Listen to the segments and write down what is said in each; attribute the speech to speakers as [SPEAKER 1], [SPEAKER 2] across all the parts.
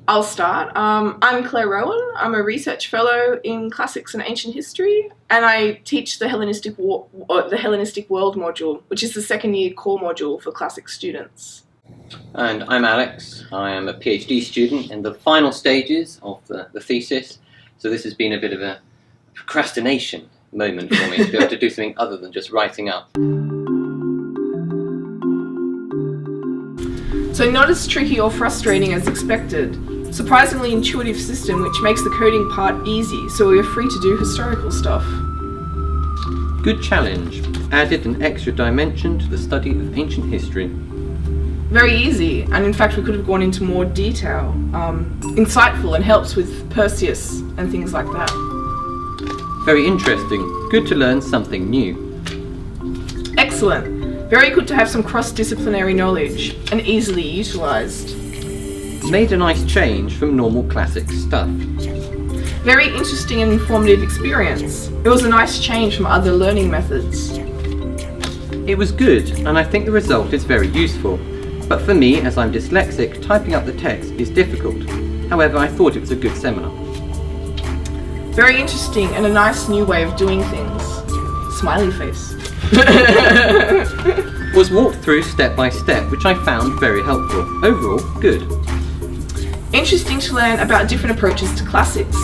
[SPEAKER 1] I'll start. I'm Claire Rowan. I'm a research fellow in classics and ancient history, and I teach the Hellenistic World module, which is the second year core module for classics students.
[SPEAKER 2] And I'm Alex. I am a PhD student in the final stages of the thesis, so this has been a bit of a procrastination moment for me to be able to do something other than just writing up.
[SPEAKER 1] So not as tricky or frustrating as expected. Surprisingly intuitive system which makes the coding part easy, so we are free to do historical stuff.
[SPEAKER 2] Good challenge. Added an extra dimension to the study of ancient history.
[SPEAKER 1] Very easy, and in fact we could have gone into more detail. Insightful and helps with Perseus and things like that.
[SPEAKER 2] Very interesting. Good to learn something new.
[SPEAKER 1] Excellent. Very good to have some cross-disciplinary knowledge and easily utilised.
[SPEAKER 2] Made a nice change from normal classic stuff.
[SPEAKER 1] Very interesting and informative experience. It was a nice change from other learning methods.
[SPEAKER 2] It was good, and I think the result is very useful. But for me, as I'm dyslexic, typing up the text is difficult. However, I thought it was a good seminar.
[SPEAKER 1] Very interesting and a nice new way of doing things. Smiley face.
[SPEAKER 2] Was walked through step by step, which I found very helpful. Overall, good.
[SPEAKER 1] Interesting to learn about different approaches to classics.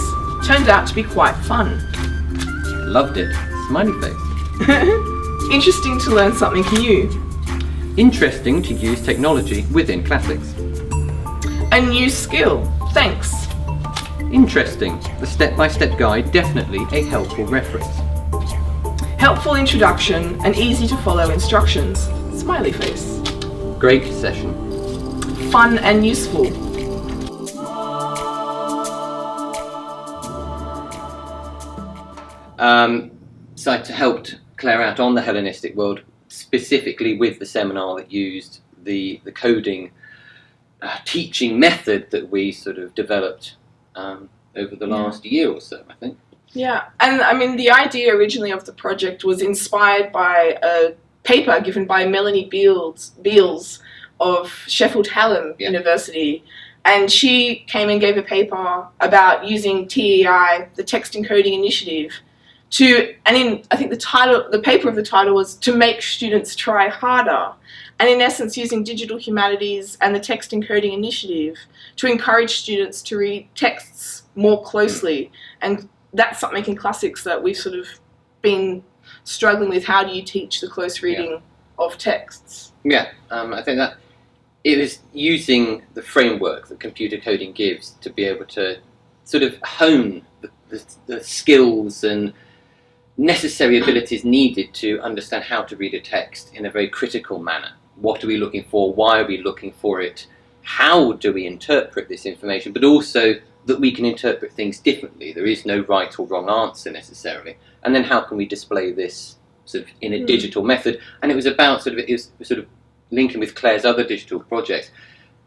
[SPEAKER 1] Turned out to be quite fun.
[SPEAKER 2] Loved it. Smiley face.
[SPEAKER 1] Interesting to learn something new.
[SPEAKER 2] Interesting to use technology within classics.
[SPEAKER 1] A new skill. Thanks.
[SPEAKER 2] Interesting. The step-by-step guide definitely a helpful reference.
[SPEAKER 1] Helpful introduction and easy to follow instructions. Smiley face.
[SPEAKER 2] Great session.
[SPEAKER 1] Fun and useful.
[SPEAKER 2] So I helped Claire out on the Hellenistic world, specifically with the seminar that used the coding teaching method that we sort of developed over the last year or so, I think.
[SPEAKER 1] Yeah, and I mean the idea originally of the project was inspired by a paper given by Melanie Beals of Sheffield Hallam University, and she came and gave a paper about using TEI, the Text Encoding Initiative, I think the paper of the title was to make students try harder, and in essence using digital humanities and the Text Encoding Initiative to encourage students to read texts more closely. And that's something in classics that we've sort of been struggling with. How do you teach the close reading of texts?
[SPEAKER 2] Yeah, I think that it is using the framework that computer coding gives to be able to sort of hone the skills and necessary abilities needed to understand how to read a text in a very critical manner. What are we looking for? Why are we looking for it? How do we interpret this information? But also that we can interpret things differently. There is no right or wrong answer necessarily. And then how can we display this sort of in a digital method? And it was about it was sort of linking with Claire's other digital projects,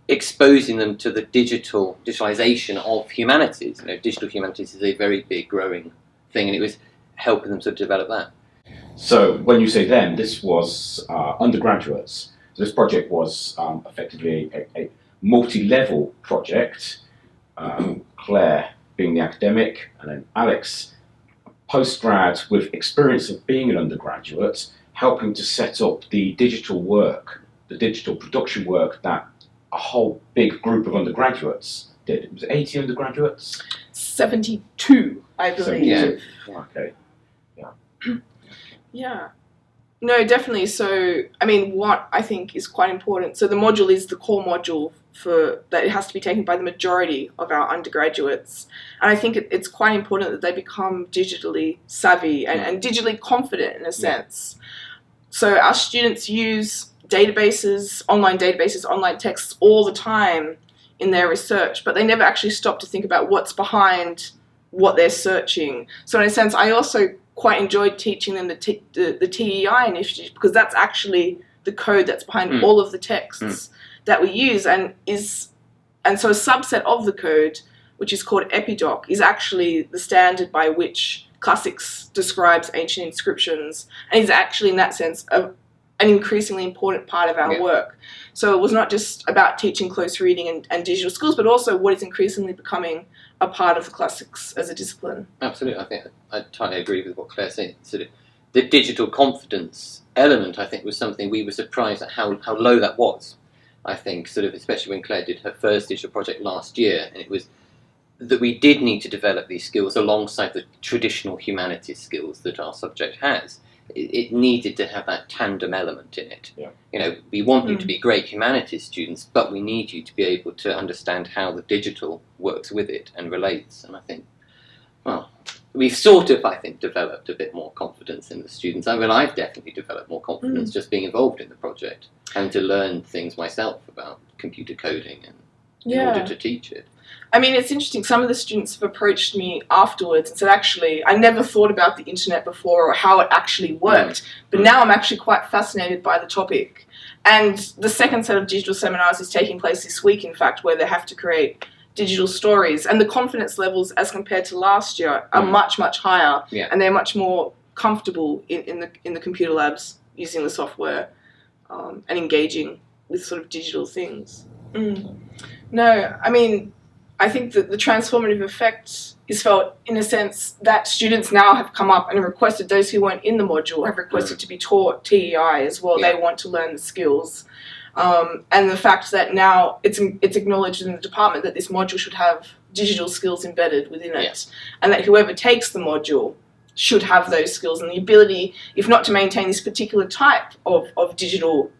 [SPEAKER 2] exposing them to the digitalization of humanities. You know, digital humanities is a very big growing thing, and it was helping them to develop that.
[SPEAKER 3] So when you say them, this was undergraduates. So this project was effectively a multi-level project. Claire being the academic, and then Alex, postgrad with experience of being an undergraduate, helping to set up the digital work, the digital production work that a whole big group of undergraduates did. It was 80 undergraduates?
[SPEAKER 1] 72, I believe.
[SPEAKER 3] 72. Yeah. Okay.
[SPEAKER 1] Yeah. No, definitely. So, I mean, what I think is quite important. So the module is the core module that it has to be taken by the majority of our undergraduates. And I think it's quite important that they become digitally savvy and digitally confident in a sense. So our students use databases, online texts all the time in their research, but they never actually stop to think about what's behind what they're searching. So in a sense, I also quite enjoyed teaching them the TEI initiative, because that's actually the code that's behind all of the texts that we use, and so a subset of the code, which is called Epidoc, is actually the standard by which classics describes ancient inscriptions, and is actually in that sense an increasingly important part of our
[SPEAKER 2] Yeah.
[SPEAKER 1] work. So it was not just about teaching close reading and digital skills, but also what is increasingly becoming a part of the classics as a discipline.
[SPEAKER 2] Absolutely, I think I totally agree with what Claire said. Sort of the digital confidence element, I think, was something we were surprised at how low that was. I think, sort of, especially when Claire did her first digital project last year, and it was that we did need to develop these skills alongside the traditional humanities skills that our subject has. It needed to have that tandem element in it.
[SPEAKER 3] Yeah.
[SPEAKER 2] You know, we want you to be great humanities students, but we need you to be able to understand how the digital works with it and relates. And I think, well, we've sort of, I think, developed a bit more confidence in the students. I mean, I've definitely developed more confidence just being involved in the project, having to learn things myself about computer coding and in order to teach it.
[SPEAKER 1] I mean, it's interesting. Some of the students have approached me afterwards and said, actually, I never thought about the internet before or how it actually worked, but now I'm actually quite fascinated by the topic. And the second set of digital seminars is taking place this week, in fact, where they have to create digital stories. And the confidence levels, as compared to last year, are much, much higher.
[SPEAKER 2] Yeah.
[SPEAKER 1] And they're much more comfortable in the computer labs using the software and engaging with sort of digital things. No, I mean, I think that the transformative effect is felt in a sense that students now have come up and requested, those who weren't in the module have requested to be taught TEI as well.
[SPEAKER 2] Yeah.
[SPEAKER 1] They want to learn the skills. And the fact that now it's acknowledged in the department that this module should have digital skills embedded within it, and that whoever takes the module should have those skills and the ability, if not to maintain this particular type of digital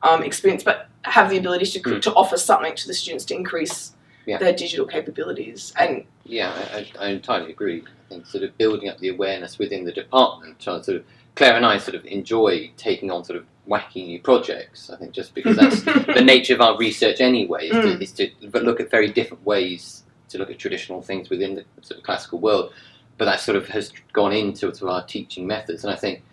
[SPEAKER 1] experience, but have the ability to offer something to the students to increase their digital capabilities. And
[SPEAKER 2] I entirely agree. I think sort of building up the awareness within the department. Sort of Claire and I sort of enjoy taking on sort of wacky new projects. I think just because that's the nature of our research anyway, is to look at very different ways to look at traditional things within the sort of classical world. But that sort of has gone into our teaching methods, and I think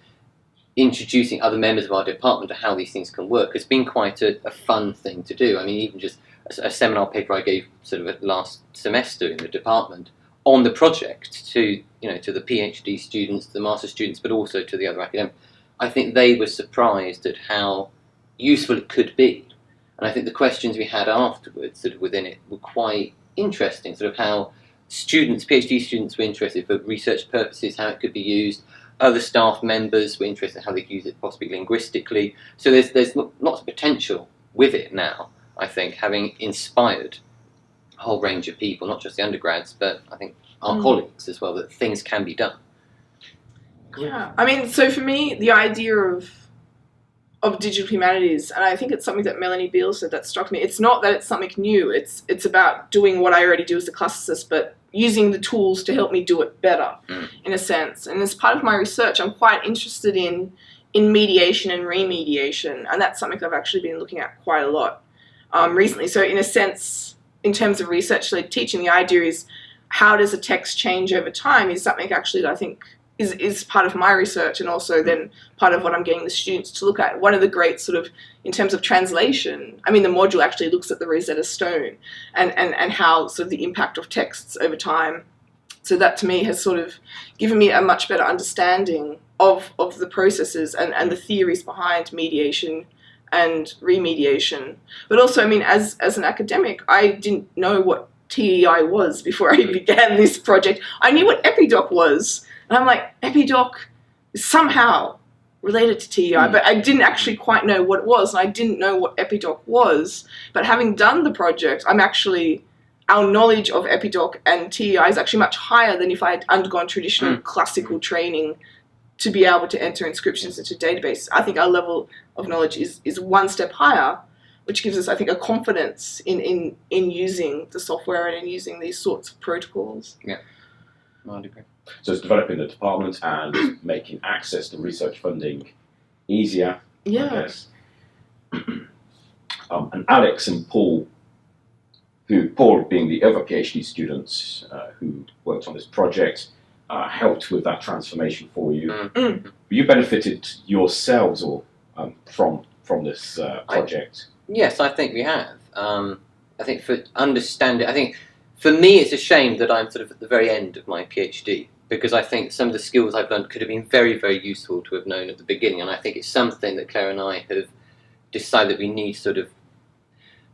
[SPEAKER 2] introducing other members of our department to how these things can work has been quite a fun thing to do. I mean, even just a seminar paper I gave sort of last semester in the department on the project to the PhD students, the master students, but also to the other academics. I think they were surprised at how useful it could be, and I think the questions we had afterwards sort of within it were quite interesting. Sort of how students, PhD students, were interested for research purposes, how it could be used. Other staff members were interested in how they could use it, possibly linguistically. So there's lots of potential with it now, I think, having inspired a whole range of people, not just the undergrads, but I think our colleagues as well, that things can be done.
[SPEAKER 1] yeah, I mean, so for me, the idea of digital humanities, and I think it's something that Melanie Beale said that struck me, it's not that it's something new, it's about doing what I already do as a classicist, but using the tools to help me do it better, in a sense. And as part of my research, I'm quite interested in mediation and remediation, and that's something I've actually been looking at quite a lot recently. So in a sense, in terms of research-led teaching, the idea is how does a text change over time is something actually that I think is part of my research, and also then part of what I'm getting the students to look at. One of the great sort of, in terms of translation, I mean, the module actually looks at the Rosetta Stone and how sort of the impact of texts over time. So that to me has sort of given me a much better understanding of the processes and the theories behind mediation and remediation. But also, I mean, as an academic, I didn't know what TEI was before I began this project. I knew what Epidoc was. And I'm like, Epidoc is somehow related to TEI, but I didn't actually quite know what it was, and I didn't know what Epidoc was. But having done the project, our knowledge of Epidoc and TEI is actually much higher than if I had undergone traditional classical training to be able to enter inscriptions into databases. I think our level of knowledge is one step higher, which gives us, I think, a confidence in using the software and in using these sorts of protocols.
[SPEAKER 2] Yeah, I'd agree.
[SPEAKER 3] So it's developing the department and making access to research funding easier, I guess. And Alex and Paul, Paul being the other PhD students who worked on this project, helped with that transformation for you. You benefited yourselves or from this project?
[SPEAKER 2] Yes, I think we have. I think for me, it's a shame that I'm sort of at the very end of my PhD, because I think some of the skills I've learned could have been very, very useful to have known at the beginning, and I think it's something that Claire and I have decided that we need sort of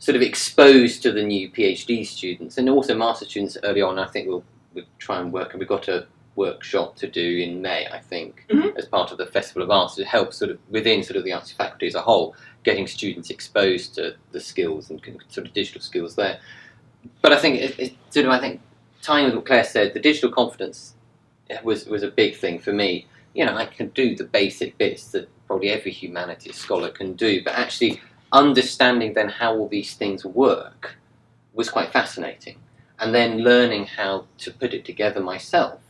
[SPEAKER 2] exposed to the new PhD students and also master students early on. I think we'll try and work, and we've got a workshop to do in May, I think, as part of the Festival of Arts to help sort of within sort of the arts faculty as a whole, getting students exposed to the skills and sort of digital skills there. But I think I think tying with what Claire said, the digital confidence was a big thing for me. You know, I can do the basic bits that probably every humanities scholar can do, but actually understanding then how all these things work was quite fascinating. And then learning how to put it together myself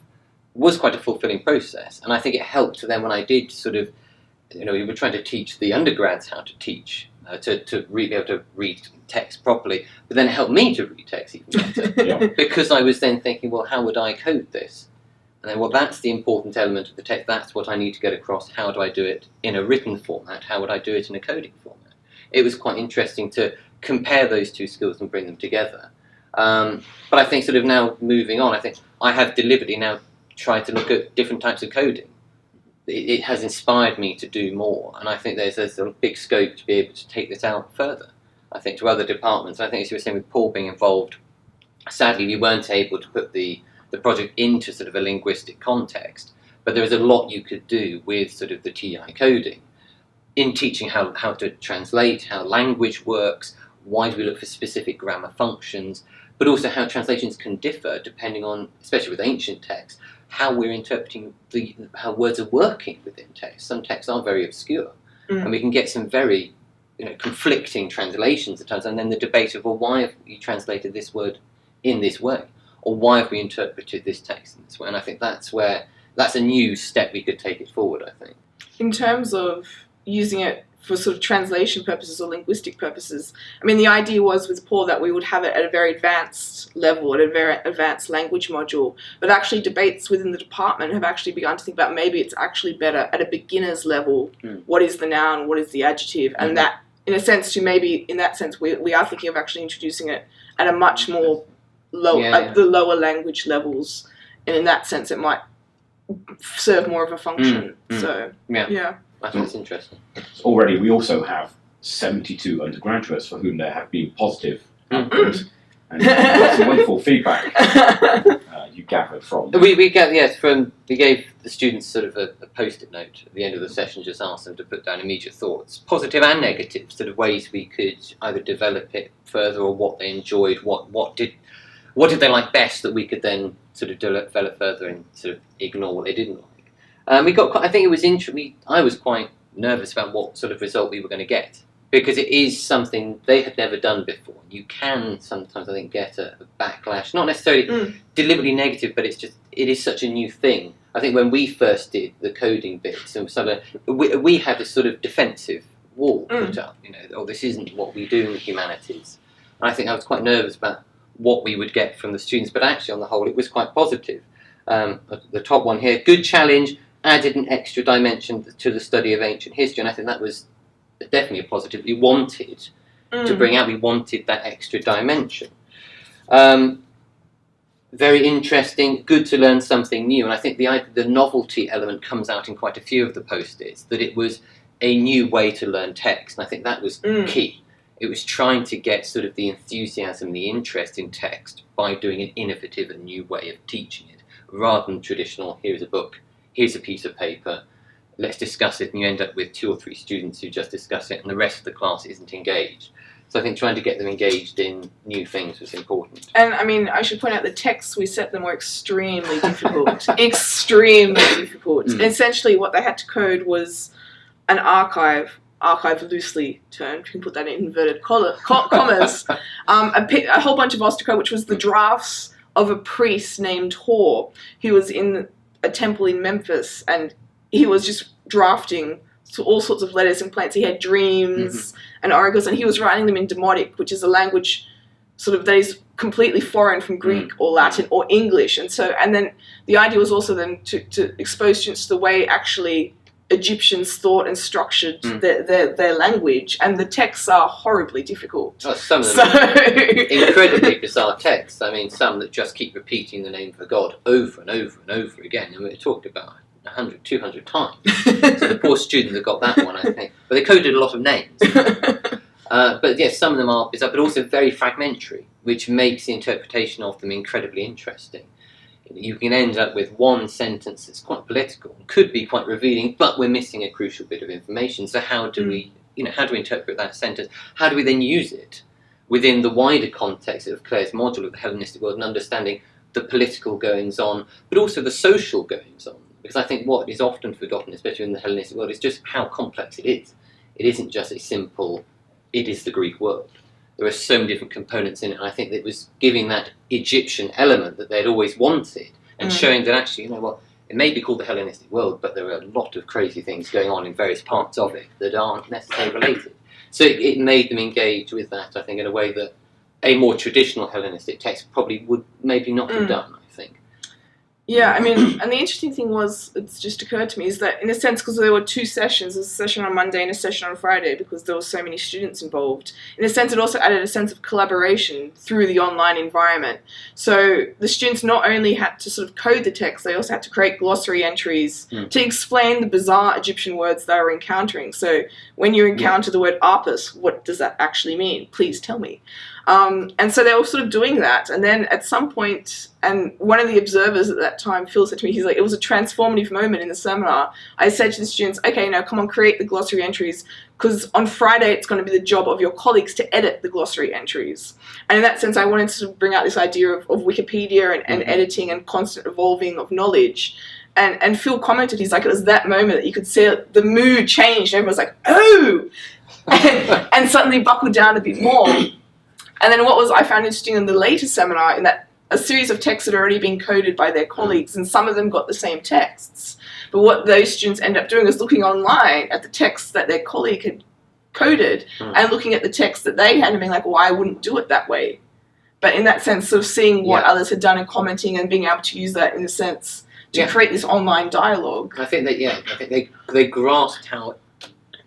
[SPEAKER 2] was quite a fulfilling process. And I think it helped then when I did sort of, you know, we were trying to teach the undergrads how to teach, to be able to read text properly, but then it helped me to read text even better. Because I was then thinking, well, how would I code this? And then, well, that's the important element of the text. That's what I need to get across. How do I do it in a written format? How would I do it in a coding format? It was quite interesting to compare those two skills and bring them together. But I think sort of now moving on, I think I have deliberately now tried to look at different types of coding. It has inspired me to do more, and I think there's a sort of big scope to be able to take this out further, I think, to other departments. I think, as you were saying, with Paul being involved, sadly we weren't able to put the project into sort of a linguistic context, but there is a lot you could do with sort of the TI coding in teaching how to translate, how language works, why do we look for specific grammar functions, but also how translations can differ depending on, especially with ancient texts, how we're interpreting how words are working within text. Some texts are very obscure, and we can get some very, you know, conflicting translations at times, and then the debate of, well, why have you translated this word in this way, or why have we interpreted this text in this way? And I think that's a new step we could take it forward, I think.
[SPEAKER 1] In terms of using it for sort of translation purposes or linguistic purposes, I mean, the idea was with Paul that we would have it at a very advanced level, at a very advanced language module, but actually debates within the department have actually begun to think about maybe it's actually better at a beginner's level. What is the noun, what is the adjective, and that, in a sense, we are thinking of actually introducing it at a much more at the lower language levels, and in that sense it might serve more of a function. So
[SPEAKER 2] I think it's interesting.
[SPEAKER 3] Already we also have 72 undergraduates for whom there have been positive outputs, and got some wonderful feedback you gathered from.
[SPEAKER 2] We gave the students sort of a post-it note at the end of the session, just asked them to put down immediate thoughts, positive and negative, sort of ways we could either develop it further or what they enjoyed, what did they like best that we could then sort of develop further and sort of ignore what they didn't like. We got quite, I think it was I was quite nervous about what sort of result we were going to get, because it is something they had never done before. You can sometimes, I think, get a backlash, not necessarily deliberately negative, but it is such a new thing. I think when we first did the coding bits, we had this sort of defensive wall put up, you know, oh, this isn't what we do in the humanities. And I think I was quite nervous about what we would get from the students, but actually on the whole it was quite positive. The top one here, good challenge, added an extra dimension to the study of ancient history, and I think that was definitely a positive. We wanted to bring out, we wanted that extra dimension. Very interesting, good to learn something new, and I think the novelty element comes out in quite a few of the post-its, that it was a new way to learn text, and I think that was key. It was trying to get sort of the enthusiasm, the interest in text by doing an innovative and new way of teaching it, rather than traditional, here's a book, here's a piece of paper, let's discuss it, and you end up with 2 or 3 students who just discuss it and the rest of the class isn't engaged. So I think trying to get them engaged in new things was important.
[SPEAKER 1] And I mean, I should point out the texts we set them were extremely difficult. Extremely difficult. Essentially what they had to code was an archive loosely termed, you can put that in inverted commas, a whole bunch of Ostraco, which was the drafts of a priest named Hor, who was in a temple in Memphis, and he was just drafting all sorts of letters and plants. He had dreams and oracles, and he was writing them in Demotic, which is a language sort of that is completely foreign from Greek or Latin or English. And then the idea was also then to expose students to the way actually Egyptians thought and structured their language, and the texts are horribly difficult.
[SPEAKER 2] Oh, some of them are incredibly bizarre texts. I mean, some that just keep repeating the name of a god over and over and over again, and we're talking about 100, 200 times. So the poor student that got that one, I think. But they coded a lot of names. But yes, some of them are bizarre, but also very fragmentary, which makes the interpretation of them incredibly interesting. You can end up with one sentence that's quite political, could be quite revealing, but we're missing a crucial bit of information. So how do we, how do we interpret that sentence? How do we then use it within the wider context of Claire's module of the Hellenistic world and understanding the political goings on, but also the social goings on? Because I think what is often forgotten, especially in the Hellenistic world, is just how complex it is. It isn't just a simple, it is the Greek world. There are so many different components in it, and I think that it was giving that Egyptian element that they'd always wanted, and showing that actually, it may be called the Hellenistic world, but there are a lot of crazy things going on in various parts of it that aren't necessarily related. So it made them engage with that, I think, in a way that a more traditional Hellenistic text probably would maybe not have done, I think.
[SPEAKER 1] Yeah, I mean, and the interesting thing was, it's just occurred to me, is that in a sense, because there were two sessions, there was a session on Monday and a session on Friday, because there were so many students involved, in a sense it also added a sense of collaboration through the online environment. So the students not only had to sort of code the text, they also had to create glossary entries to explain the bizarre Egyptian words they were encountering. So when you encounter the word Apis, what does that actually mean? Please tell me. And so they were sort of doing that, and then at some point, and one of the observers at that time, Phil, said to me, he's like, it was a transformative moment in the seminar. I said to the students, okay, now come on, create the glossary entries, because on Friday it's going to be the job of your colleagues to edit the glossary entries. And in that sense, I wanted to bring out this idea of Wikipedia and editing and constant evolving of knowledge. And Phil commented, he's like, it was that moment that you could see the mood change, and everyone was like, oh! and suddenly buckled down a bit more. And then I found interesting in the later seminar, in that a series of texts had already been coded by their colleagues, and some of them got the same texts. But what those students end up doing is looking online at the texts that their colleague had coded and looking at the text that they had and being like, well, I wouldn't do it that way. But in that sense, sort of seeing what others had done and commenting and being able to use that in a sense to create this online dialogue.
[SPEAKER 2] I think that, they grasped how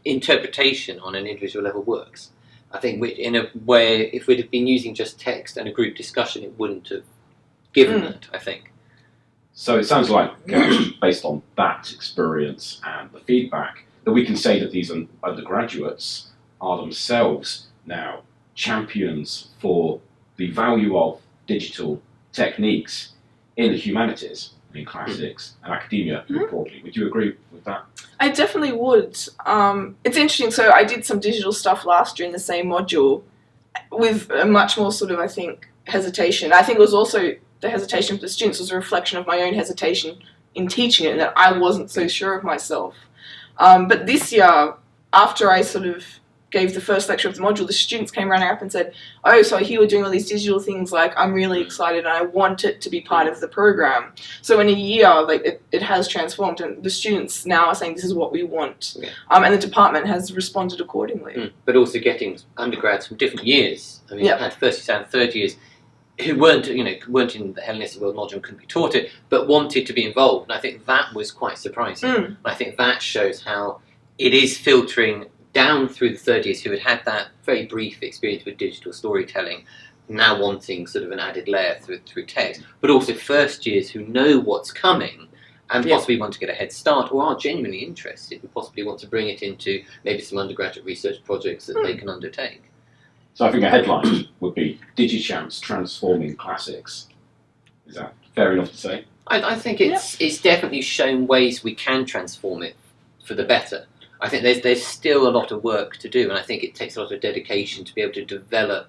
[SPEAKER 2] interpretation on an individual level works. I think in a way, if we'd have been using just text and a group discussion, it wouldn't have given that, I think.
[SPEAKER 3] So it sounds like, based on that experience and the feedback, that we can say that these undergraduates are themselves now champions for the value of digital techniques in the humanities, in classics and academia more broadly. Would you agree with that?
[SPEAKER 1] I definitely would. It's interesting. So I did some digital stuff last year in the same module with a much more sort of, I think, hesitation. I think it was also the hesitation for the students was a reflection of my own hesitation in teaching it, and that I wasn't so sure of myself. But this year, after I sort of gave the first lecture of the module, the students came running up and said, oh, so I hear we're doing all these digital things, like, I'm really excited and I want it to be part of the program. So in a year, like, it has transformed, and the students now are saying this is what we want. And the department has responded accordingly.
[SPEAKER 2] But also getting undergrads from different years. I mean, you had first years and third years who weren't in the Hellenistic world module and couldn't be taught it, but wanted to be involved. And I think that was quite surprising. And I think that shows how it is filtering down through the third years who had had that very brief experience with digital storytelling, now wanting sort of an added layer through text, but also first years who know what's coming and possibly want to get a head start or are genuinely interested and possibly want to bring it into maybe some undergraduate research projects that they can undertake.
[SPEAKER 3] So I think a headline would be Digichamps transforming classics. Is that fair enough to say?
[SPEAKER 2] I think it's definitely shown ways we can transform it for the better. I think there's still a lot of work to do, and I think it takes a lot of dedication to be able to develop,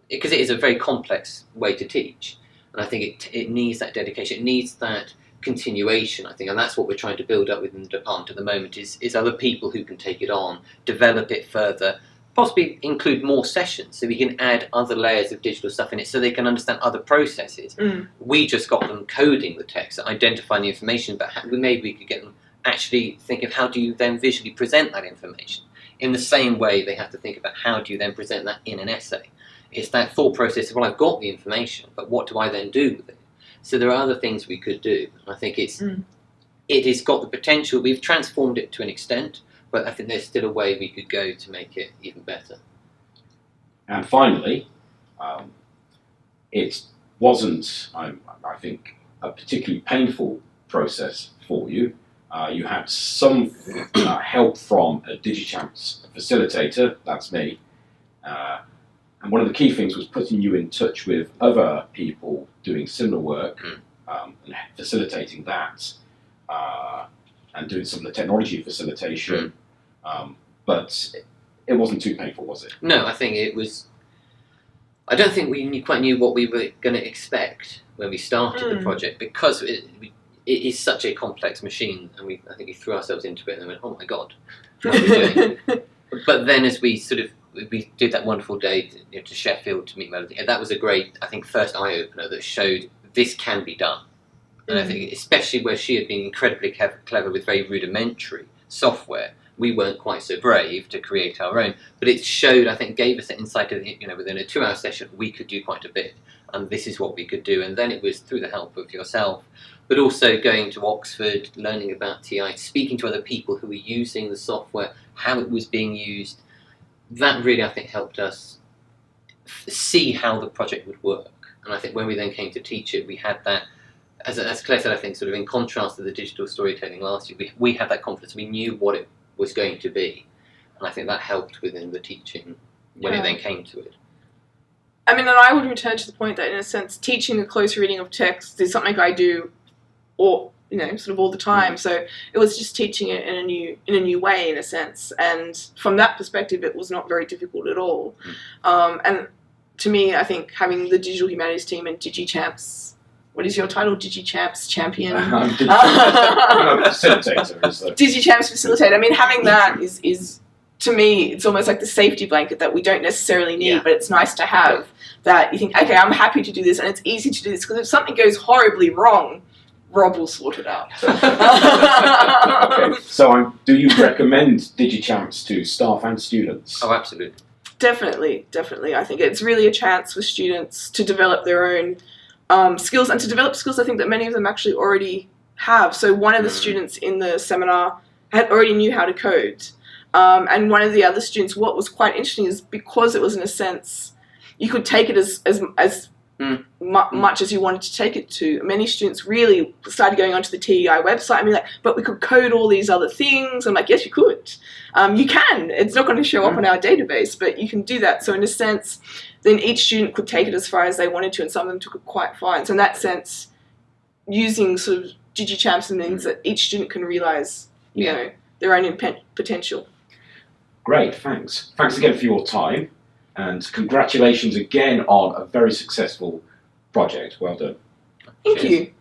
[SPEAKER 2] because it is a very complex way to teach, and I think it needs that dedication, it needs that continuation, I think, and that's what we're trying to build up within the department at the moment, is other people who can take it on, develop it further, possibly include more sessions so we can add other layers of digital stuff in it so they can understand other processes. We just got them coding the text, identifying the information, but maybe we could get them actually think of how do you then visually present that information. In the same way, they have to think about how do you then present that in an essay. It's that thought process of, well, I've got the information, but what do I then do with it? So there are other things we could do. I think it's it has got the potential. We've transformed it to an extent, but I think there's still a way we could go to make it even better.
[SPEAKER 3] And finally, it wasn't, I think, a particularly painful process for you. You had some help from a Digichamps facilitator, that's me. And one of the key things was putting you in touch with other people doing similar work and facilitating that, and doing some of the technology facilitation. But it wasn't too painful, was it?
[SPEAKER 2] No, I think it was. I don't think we quite knew what we were going to expect when we started the project, because it is such a complex machine, and I think we threw ourselves into it and went, "Oh my god, what are we doing?" But then, as we did that wonderful day to Sheffield to meet Melody, and that was a great, I think, first eye opener that showed this can be done. And I think, especially where she had been incredibly clever with very rudimentary software, we weren't quite so brave to create our own. But it showed, I think, gave us an insight that, within a 2-hour session, we could do quite a bit, and this is what we could do. And then it was through the help of yourself, but also going to Oxford, learning about TI, speaking to other people who were using the software, how it was being used. That really, I think, helped us see how the project would work. And I think when we then came to teach it, we had that, as Claire said, I think, sort of in contrast to the digital storytelling last year, we had that confidence. We knew what it was going to be. And I think that helped within the teaching when it then came to it.
[SPEAKER 1] I mean, and I would return to the point that, in a sense, teaching a close reading of text is something I do, sort of all the time. So it was just teaching it in a new way, in a sense. And from that perspective, it was not very difficult at all. And to me, I think having the digital humanities team and Digichamps. What is your title? Digichamps champion?
[SPEAKER 3] Facilitator.
[SPEAKER 1] Digichamps facilitator. I mean, having that is to me, it's almost like the safety blanket that we don't necessarily need, but it's nice to have. That you think, okay, I'm happy to do this, and it's easy to do this, because if something goes horribly wrong, Rob will sort it out.
[SPEAKER 3] Okay. So, do you recommend Digichamps to staff and students?
[SPEAKER 2] Oh, absolutely.
[SPEAKER 1] Definitely. I think it's really a chance for students to develop their own skills, and to develop skills I think that many of them actually already have. So one of the students in the seminar already knew how to code. And one of the other students, what was quite interesting is, because it was, in a sense, you could take it as much as you wanted to take it to. Many students really started going onto the TEI website and be like, but we could code all these other things. I'm like, yes, you could. You can. It's not going to show up on our database, but you can do that. So in a sense, then each student could take it as far as they wanted to, and some of them took it quite far. And so in that sense, using sort of Digichamps means that each student can realise, their own potential.
[SPEAKER 3] Great, thanks. Thanks again for your time, and congratulations again on a very successful project. Well done.
[SPEAKER 1] Thank you.